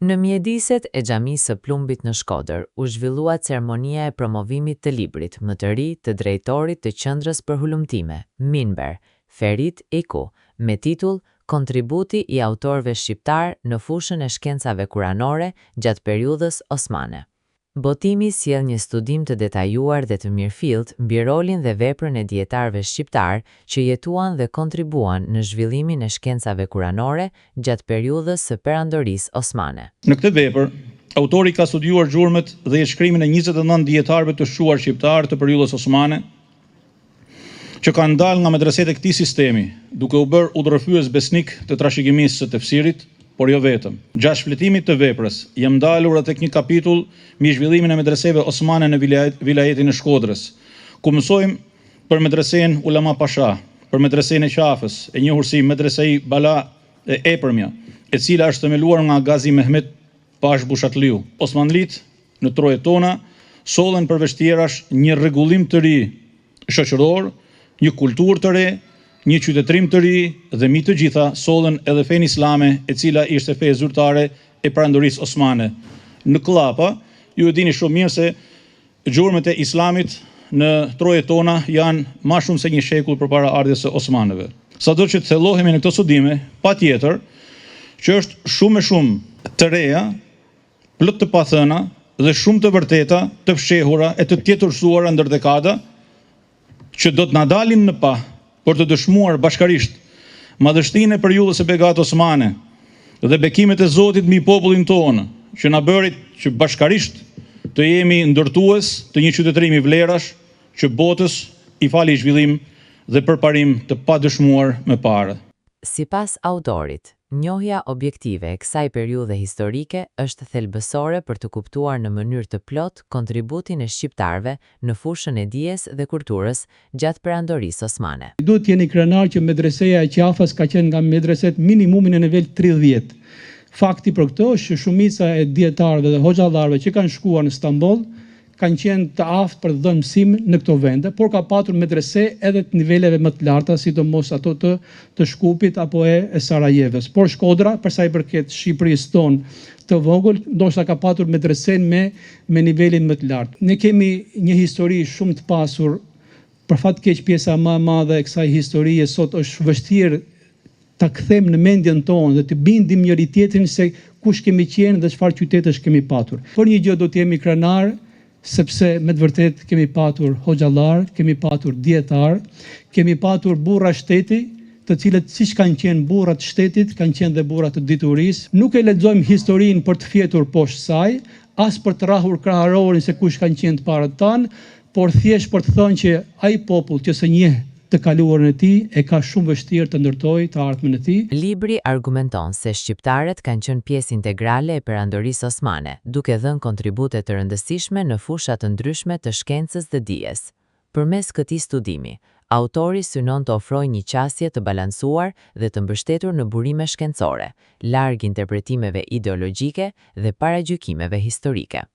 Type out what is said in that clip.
Në mjediset e Xhamisë së Plumbit në Shkodër, u zhvillua ceremonia e promovimit të librit më të ri të drejtorit të Qendrës për Hulumtime, Minber, Ferit Iku, me titull Kontributi i autorëve shqiptar në fushën e shkencave kuranore gjatë periudhës osmane. Botimi sjell një studim të detajuar dhe të mirëfillt mbi rolin dhe veprën e dietarëve shqiptar që jetuan dhe kontribuan në zhvillimin e shkencave kuranore gjatë periudhës së perandorisë osmane. Në këtë vepër, autori ka studiuar gjurmët dhe shkrimin e 29 dietarëve të shuar shqiptar të periudhës osmane, që kanë dalë nga medreset e këtij sistemi, duke u bërë udhërfyes besnik të trashëgimisë së tefsirit, por jo vetëm. Gjatë shfletimit të veprës, jam dalur tek një kapitull mbi zhvillimin e medreseve osmane në vilajetin e Shkodrës, ku mësojmë për medresen Ulama Pasha, për medresen e Qafës, e njohur si Medresei Bala e Epërmja, e cila është themeluar nga Gazi Mehmet Pash Bushatliu. Osmanlit në trojet tona sollen përveç tjerash një rregullim të ri shoqëror, një kulturë të re, një qytetërim të ri dhe mbi të gjitha sollen edhe fenë islame, e cila ishte fe zyrtare e perandorisë osmane. Në Kllapa, ju e dini shumë mirë se gjurmët e islamit në trojet tona janë më shumë se një shekull përpara ardhjes së osmanëve. Sado që të thellohemi në këto studime, patjetër që është shumë e shumë të reja, plot të pathëna dhe shumë të vërteta, të fshehura e të tjetërsuara ndër dekada, që do të na dalin në pa për të dëshmuar bashkarisht madhështinë e periudhës së begat osmane dhe bekimet e Zotit mbi popullin tonë, që na bërit që bashkarisht të jemi ndërtues të një qytetërimi vlerash që botës i fali zhvillim dhe përparim të padëshmuar më parë. Sipas autorit, njohja objektive e kësaj periudhe historike është thelbësore për të kuptuar në mënyrë të plot kontributin e shqiptarëve në fushën e dijes dhe kulturës gjatë perandorisë osmane. Duhet jeni krenar që medreseja e Qafës ka qenë nga medreset minimumin e nivel 30. Fakti për këto është që shumica e dietarëve dhe hoxhallarëve që kanë shkuar në Stamboll kanë qenë të aftë për të dhënë mësim në këto vende, por ka patur medrese edhe të niveleve më të larta, sidomos ato të Shkupit apo e Sarajevës. Por Shkodra, për sa i përket Shqipërisë tonë të vogël, ndoshta ka patur medresen me nivelin më të lartë. Ne kemi një histori shumë të pasur, për fat keq pjesa më e madhe e kësaj historie sot është vështirë ta kthejmë në mendjen tonë dhe të bindim njëri tjetrin se kush kemi qenë dhe çfarë qytetësh kemi patur. Por një gjë do të jemi krenar, sepse me të vërtet kemi patur hoxhallar, kemi patur dietar, kemi patur burra shteti, të cilët siç kanë qenë burrat shtetit, kanë qenë dhe burrat të diturisë. Nuk e lexojmë historinë për të fjetur poshtë saj, as për të rrahur kraharorin se kush kanë qenë të parët tanë, por thjesht për të thënë që ai popull që s'e njeh të kaluarën e tij e ka shumë vështirë të ndërtojë të ardhmen e tij. Libri argumenton se shqiptarët kanë qenë pjesë integrale e perandorisë osmane, duke dhënë kontribute të rëndësishme në fusha të ndryshme të shkencës dhe dijes. Përmes këtij studimi, autori synon të ofrojë një qasje të balancuar dhe të mbështetur në burime shkencore, larg interpretimeve ideologjike dhe paragjykimeve historike.